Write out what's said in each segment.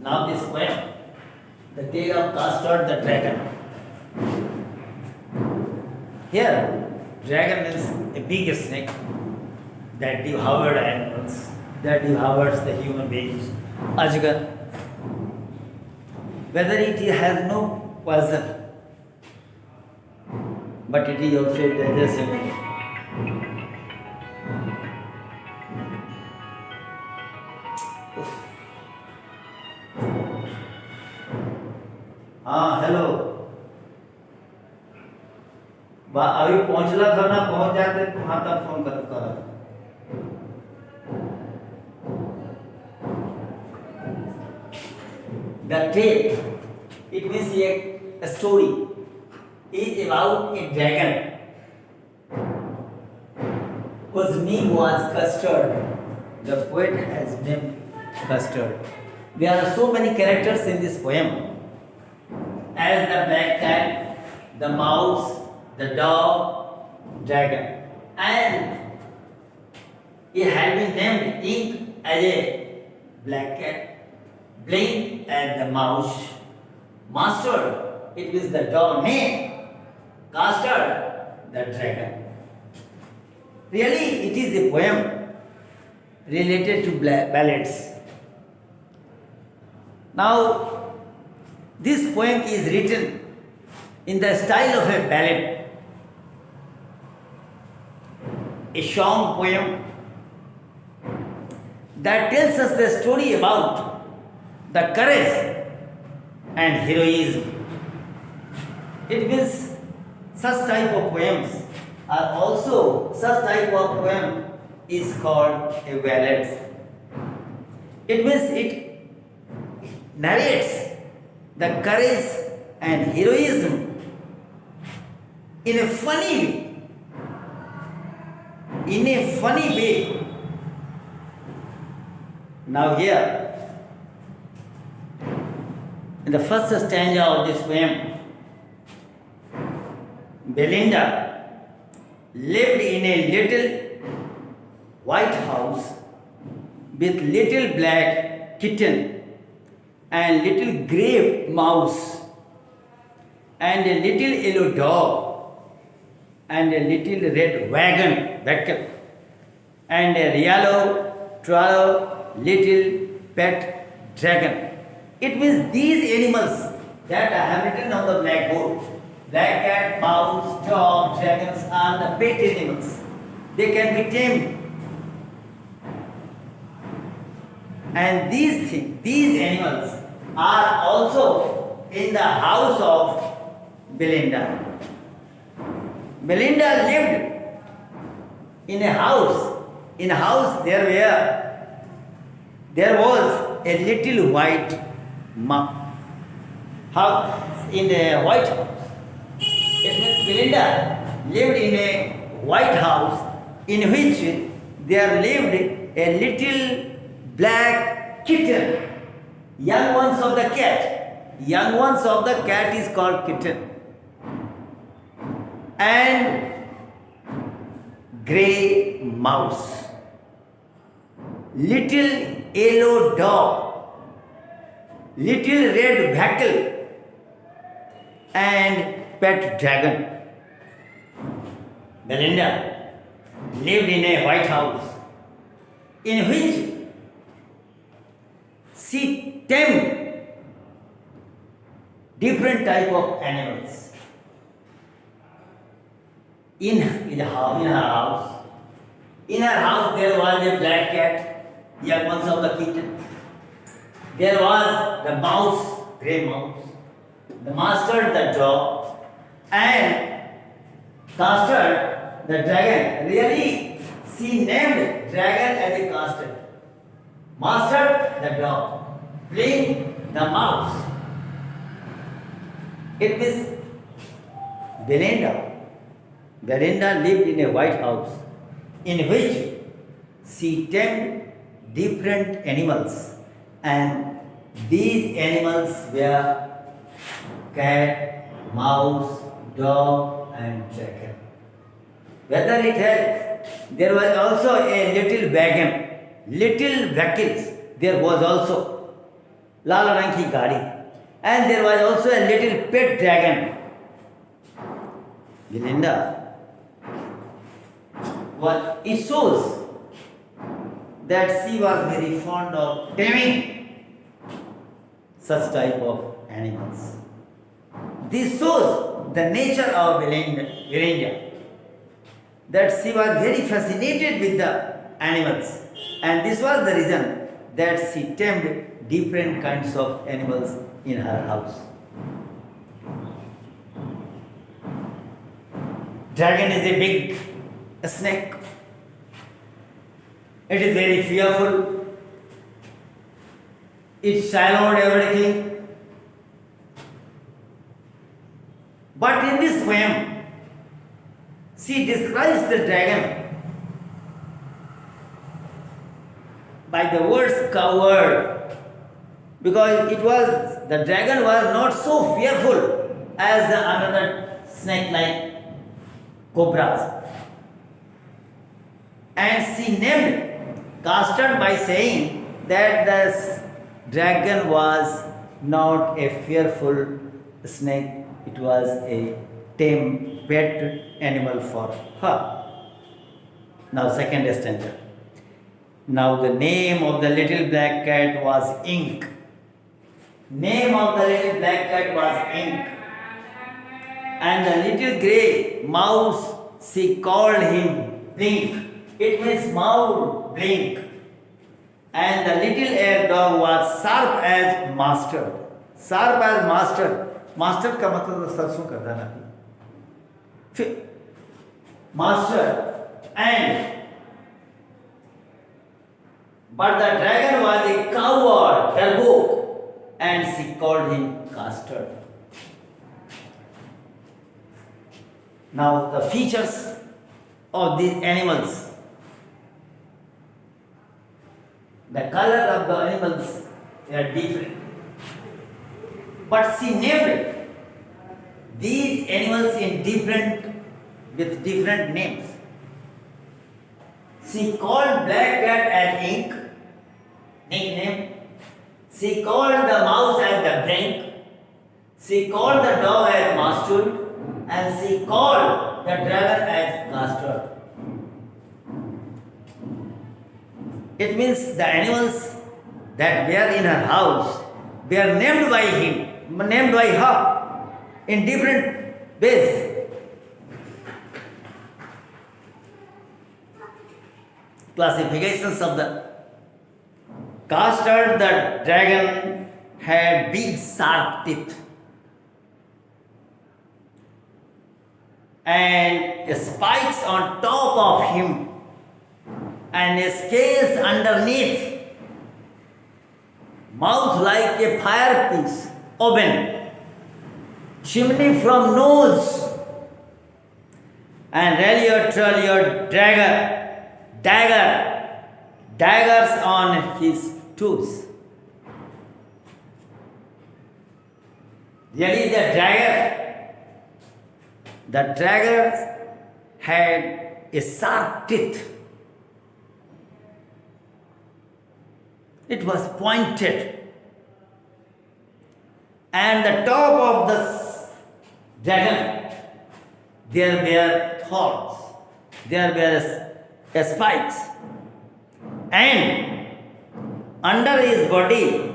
Now this poem, The Tale of Custard the Dragon. Here, dragon is a big snake that devoured animals, that devours the human beings. Ajgar, whether it has no poison, but it is also digestible. हाँ hello अभी पहुंचला था ना पहुंच जाते वहां तक phone कर The tale, it means a story, is about a dragon whose name was Custard. The poet has named Custard. There are so many characters in this poem, as the black cat, the mouse, the dog, dragon, and it had been named Ink as a black cat, Blink as the mouse, Mustard, it is the dog name, Custard, the dragon. Really, it is a poem related to ballads. Now, this poem is written in the style of a ballad, a song poem that tells us the story about the courage and heroism. It means such type of poems are also, such type of poem is called a ballad. It means it narrates the courage and heroism in a funny way. In a funny way. Now here, in the first stanza of this poem, Belinda lived in a little white house with little black kitten and little grey mouse and a little yellow dog and a little red wagon and a yellow little pet dragon. It means these animals that I have written on the blackboard, black cat, mouse, dog, dragons are the pet animals. They can be tamed. And these animals are also in the house of Belinda. Belinda lived in a house. In a house there was a little white house, in a white house. It means Belinda lived in a white house in which there lived a little black kitten, young ones of the cat. Young ones of the cat is called kitten. And grey mouse, little yellow dog, little red jackal, and pet dragon. Belinda lived in a white house in which she tamed different type of animals. In her house there was a black cat, young ones of the kitten. There was the mouse, grey mouse, the Mustard, the dog, and Custard, the dragon. Really, she named dragon as a Custard, Mustard, the dog, Blink, the mouse. It means Belinda lived in a white house in which she tamed different animals, and these animals were cat, mouse, dog, and dragon. There was also a little wagon, little vehicles there was also. लाल रंग की गाड़ी. And there was also a little pet dragon. Belinda, what it shows that she was very fond of taming such type of animals. This shows the nature of Belinda, that she was very fascinated with the animals, and this was the reason that she tamed different kinds of animals in her house. Dragon is a big snake. It is very fearful. It swallowed everything. But in this poem, she describes the dragon by the words coward, because the dragon was not so fearful as the another snake like cobras. And she named Custard by saying that the dragon was not a fearful snake, it was a tame pet animal for her. Now, second stanza. Now, the name of the little black cat was Ink. Name of the little black cat was Ink. And the little grey mouse, she called him Blink. It means mouse, blink. And the little air dog was sharp as mustard. Sharp as mustard. Mustard का मतलब सरसों का दाना. फिर mustard. And but the dragon was a coward, Darbook, and she called him Custard. Now the features of these animals. The color of the animals are different. But she named these animals with different names. She called black cat as Ink, nickname. She called the mouse as the Blink. She called the dog as Mustard. And she called the dragon as Custard. It means the animals that were in her house were named by her in different ways. Classifications of the Custard, the dragon had big sharp teeth and spikes on top of him and scales underneath, mouth like a firepiece oven, chimney from nose, and relior daggers on his toes. Really, the dagger had a sharp teeth. It was pointed, and the top of the dragon, there were thorns, there were spikes, and under his body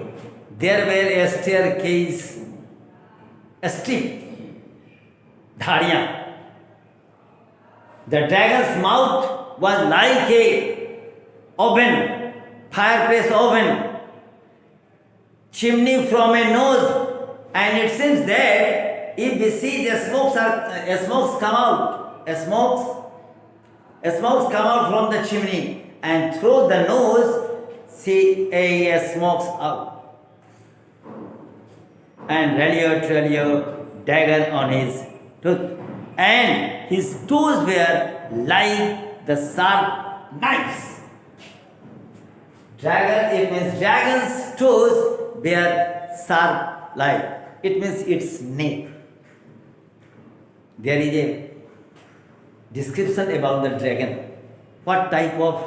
there were a staircase, a steep, dhariyan. The dragon's mouth was like a oven, fireplace oven, chimney from a nose, and it seems that if we see the smokes come out from the chimney, and through the nose, see a smokes out, and relior dagger on his tooth, and his toes were like the sharp knives. It means dragon's toes were sharp like. It means its neck. There is a description about the dragon. What type of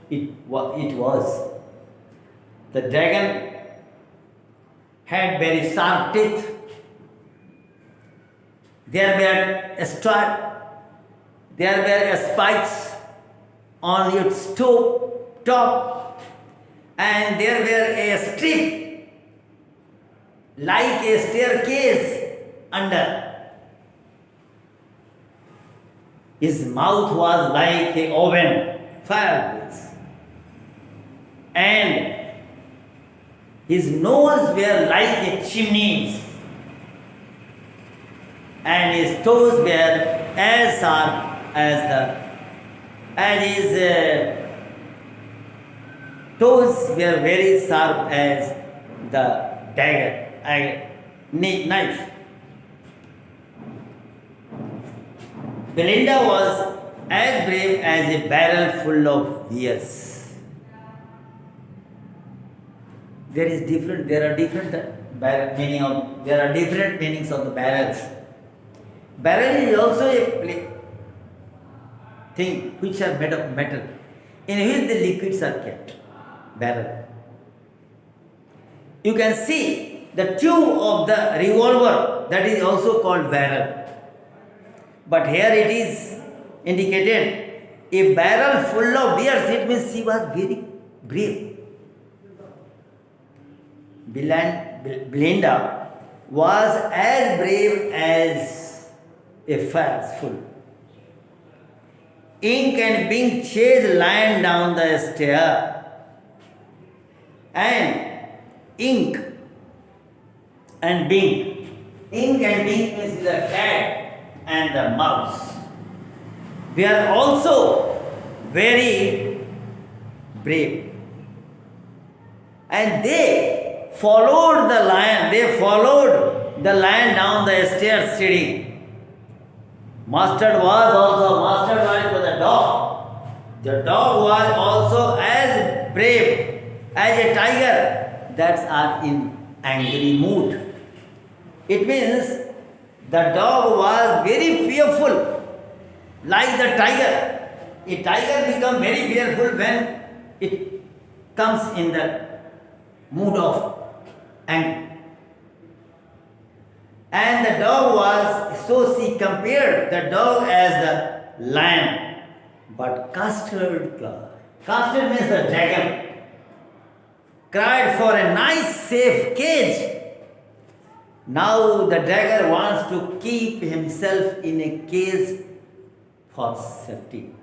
it was. The dragon had very sharp teeth. There were there were spikes on its top, and there were a strip like a staircase under. His mouth was like a oven, fireplace, and his nose were like a chimneys, and his toes were as sharp as his toes were very sharp as the knife. Belinda was as brave as a barrel full of beers. There are different meanings of the barrels. Barrel is also a thing which are made of metal, in which the liquids are kept. Barrel. You can see the tube of the revolver, that is also called barrel. But here it is indicated a barrel full of beers. It means she was very brave. Belinda was as brave as a fire full. Ink and Bing chased Lion down the stair, and Ink and Bing means the cat and the mouse. We are also very brave. And they followed the lion. They followed the lion down the stairs sitting. Mustard was the dog. The dog was also as brave as a tiger that are in angry mood. It means the dog was very fearful, like the tiger. A tiger becomes very fearful when it comes in the mood of anger. And the dog was, so she compared the dog as the lion. But Custard means the dragon, cried for a nice safe cage. Now the dragon wants to keep himself in a cage for safety.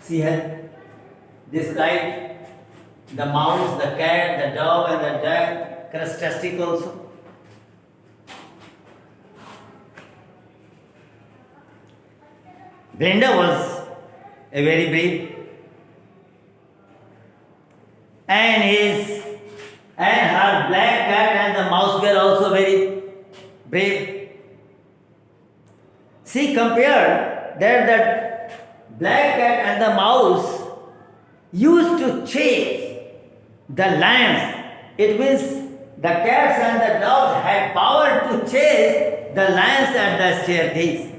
She had described the mouse, the cat, the dog, and the duck, characteristic also. Belinda was a very brave, and her black cat and the mouse were also very brave. She compared that the black cat and the mouse used to chase the lions. It means the cats and the dogs had power to chase the lions at the staircase.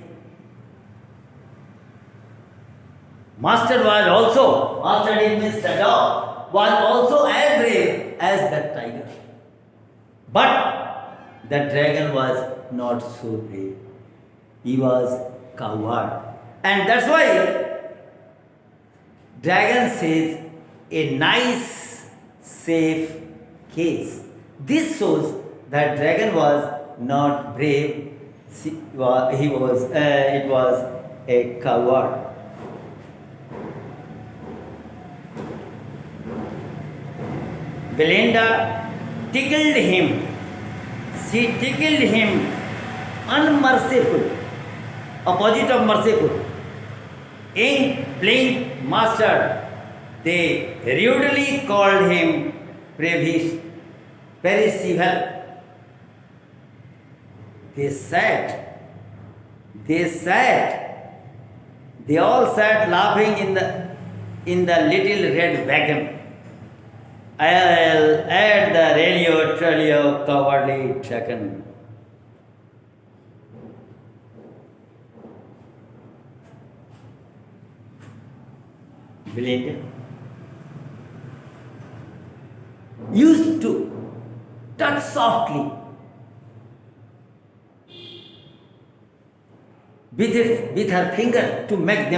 Mustard it means the dog, was also as brave as the tiger. But the dragon was not so brave. He was coward. And that's why dragon says a nice, safe case. This shows that dragon was not brave. It was a coward. Belinda tickled him. She tickled him unmerciful, opposite of merciful. Ink, Blink, Mustard, they rudely called him perishable. They all sat laughing in the little red wagon. I'll add the radio cowardly dragon. Belinda used to touch softly with her finger to make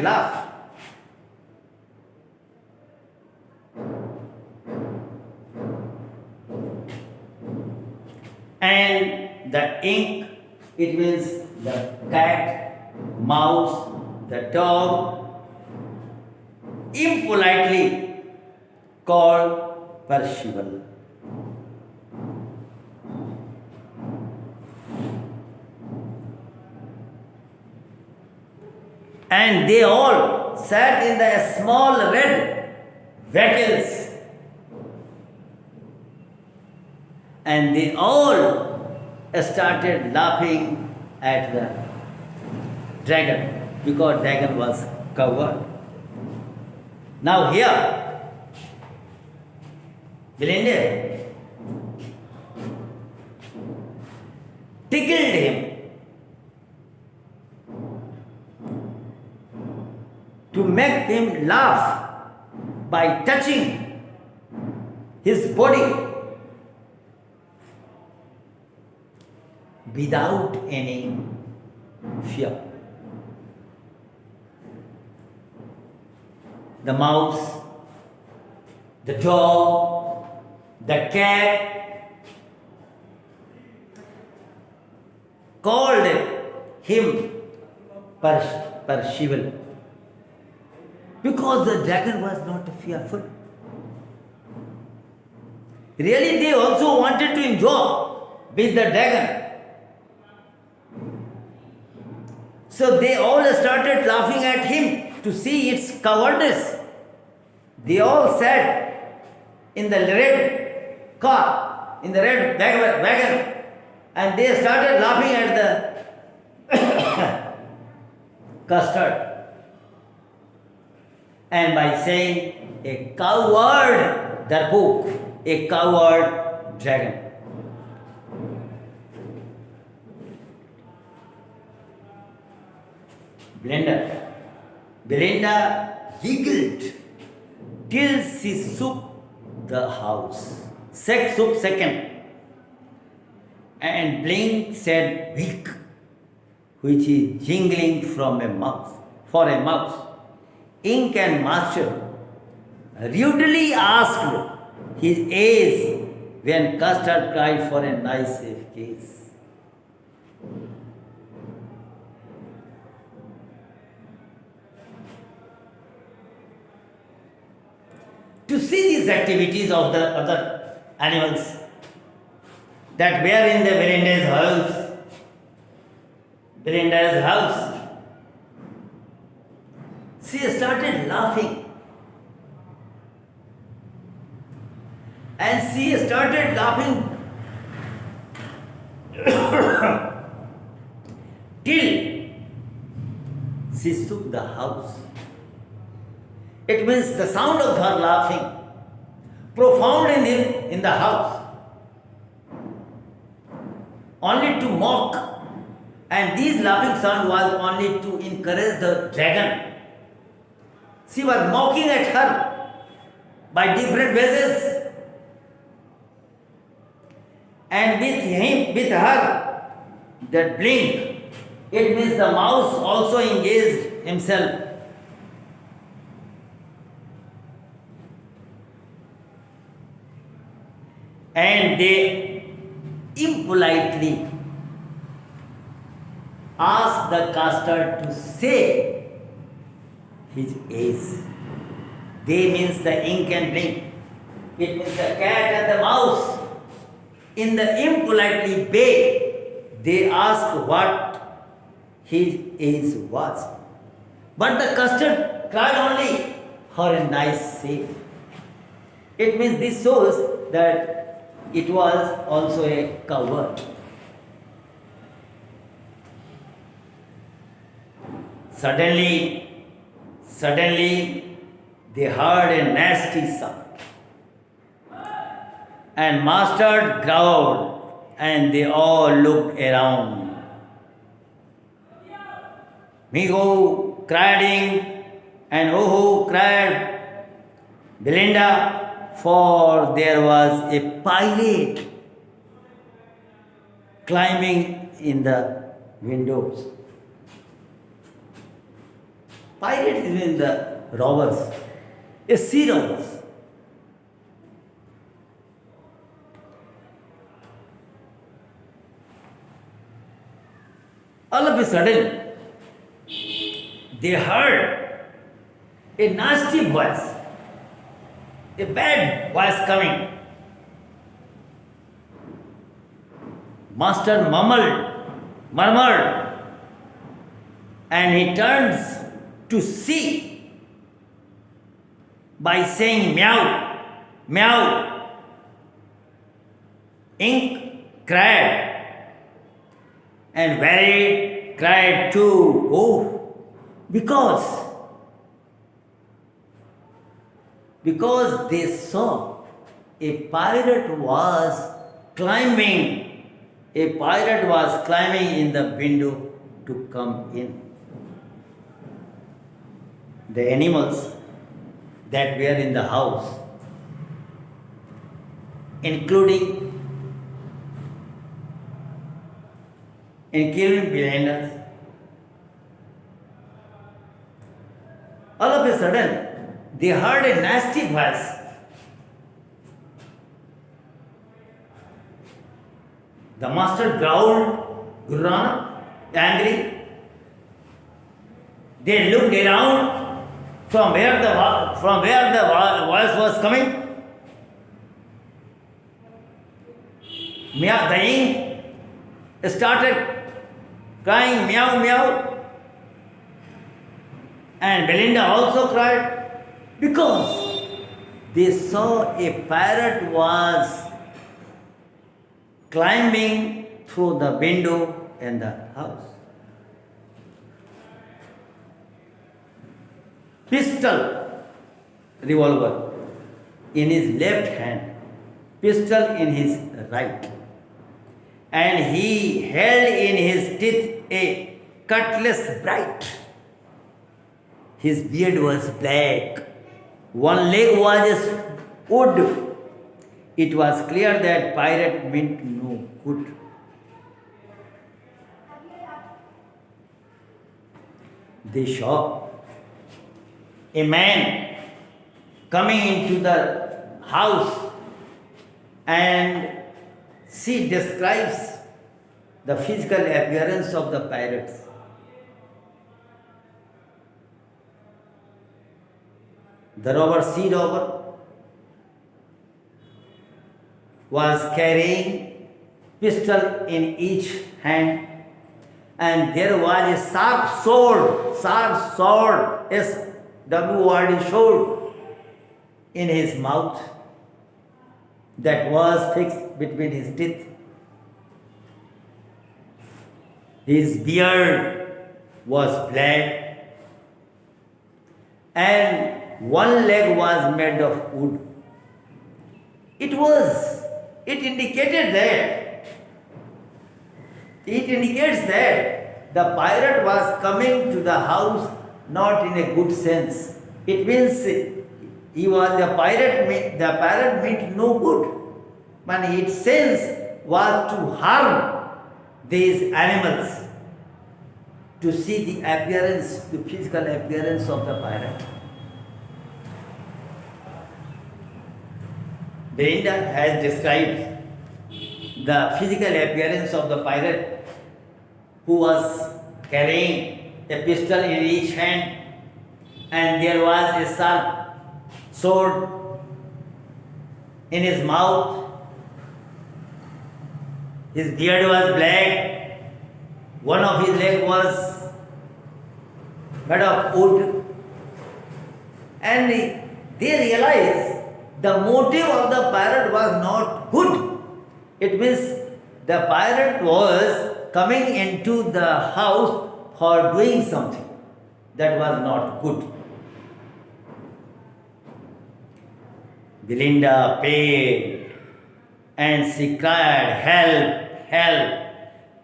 laugh. And the ink, it means the cat, mouse, the dog, impolitely called Percival. And they all sat in the small red vehicles, and they all started laughing at the dragon, because dragon was covered. Now here, Belinda tickled him to make him laugh by touching his body without any fear. The mouse, the dog, the cat called him Percival, because the dragon was not fearful. Really, they also wanted to enjoy with the dragon. So they all started laughing at him to see its cowardice. They all sat in the red car, in the red wagon, and they started laughing at the custard. And by saying, a coward darpuk, a coward dragon. Belinda giggled till she shook the house. Shook second. And Blink said weak, which is jingling from a mouse, for a mouse. Ink and Master rudely asked his age when Custard cried for a nice safe case. To see these activities of the other animals that were in the Belinda's house, she started laughing. And she started laughing till she shook the house. It means the sound of her laughing profound in the house, only to mock, and this laughing sound was only to encourage the dragon. She was mocking at her by different ways, and with her, that Blink, it means the mouse also engaged himself. And they impolitely asked the Custard to say his age. They means the Ink and Blink. It means the cat and the mouse. In the impolitely way, they asked what his age was. But the Custard cried only for a nice safe. It means this shows that it was also a coward. Suddenly, they heard a nasty sound. And Master growled, and they all looked around. Migo cried, and Oho cried, Belinda, for there was a pirate climbing in the windows. Pirates mean the robbers, a sea robbers. All of a sudden, they heard a nasty voice, a bad voice coming. Master murmured, and he turns to see by saying meow, meow. Ink cried, and Barry cried too. Oh, because they saw a pirate was climbing. A pirate was climbing in the window to come in. The animals that were in the house, including Belinda, all of a sudden they heard a nasty voice. The master growled, Gurrana, angry. They looked around from where the voice was coming. The ink started crying meow meow, and Belinda also cried because they saw a parrot was climbing through the window in the house. Pistol, revolver in his left hand, pistol in his right, and he held in his teeth a cutlass bright. His beard was black, one leg was wood. It was clear that pirate meant no good. They saw a man coming into the house, and she describes the physical appearance of the pirates. The robber, sea robber, was carrying pistol in each hand, and there was a sharp sword, S-W-O-R-D, sword in his mouth that was fixed between his teeth. His beard was black, and one leg was made of wood. It indicates that the pirate was coming to the house not in a good sense. It means the pirate meant no good. But its sense was to harm these animals, to see the physical appearance of the pirate. Belinda has described the physical appearance of the pirate who was carrying a pistol in each hand, and there was a sharp sword in his mouth. His beard was black, one of his legs was made of wood, and they realized the motive of the pirate was not good. It means the pirate was coming into the house for doing something that was not good. Belinda paid, and she cried, "Help, help!"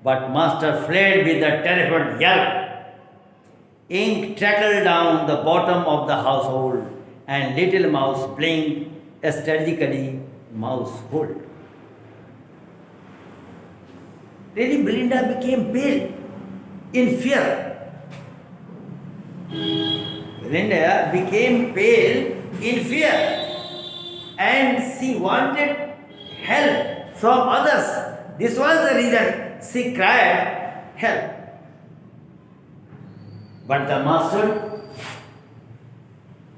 But master fled with a terrified yelp. Ink trickled down the bottom of the household, and little mouse blinked strategically mouse hold. Really, Belinda became pale in fear. Belinda became pale in fear and she wanted help from others. This was the reason she cried help. But the master,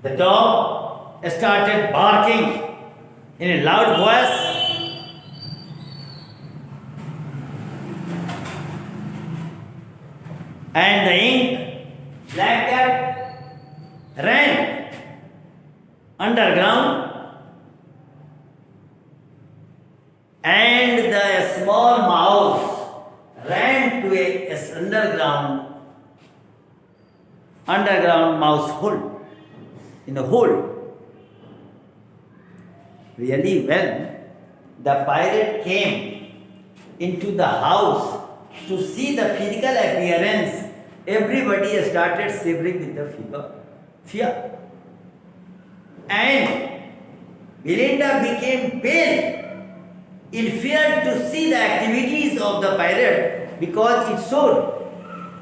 the dog, started barking in a loud voice. And the ink black cat ran underground, and the small mouse ran to a underground mouse hole, in a hole. Really, when the pirate came into the house to see the physical appearance, everybody started shivering with the fear. And Belinda became pale in fear to see the activities of the pirate, because it showed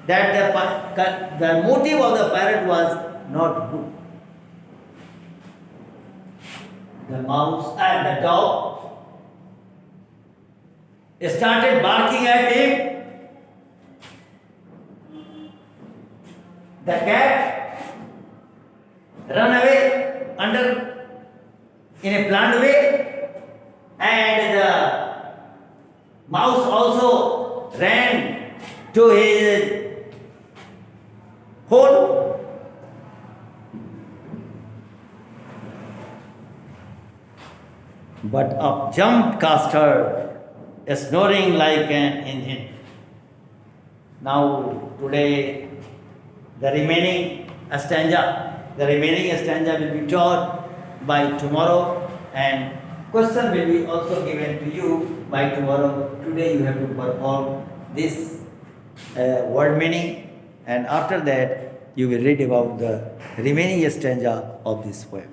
that the motive of the pirate was not good. The mouse and the dog started barking at him. The cat ran away in a planned way, and the mouse also ran to his hole. But up jumped Castor, snoring like an engine. Now today the remaining stanza will be taught by tomorrow, and question will be also given to you by tomorrow. Today you have to perform this word meaning, and after that you will read about the remaining stanza of this poem.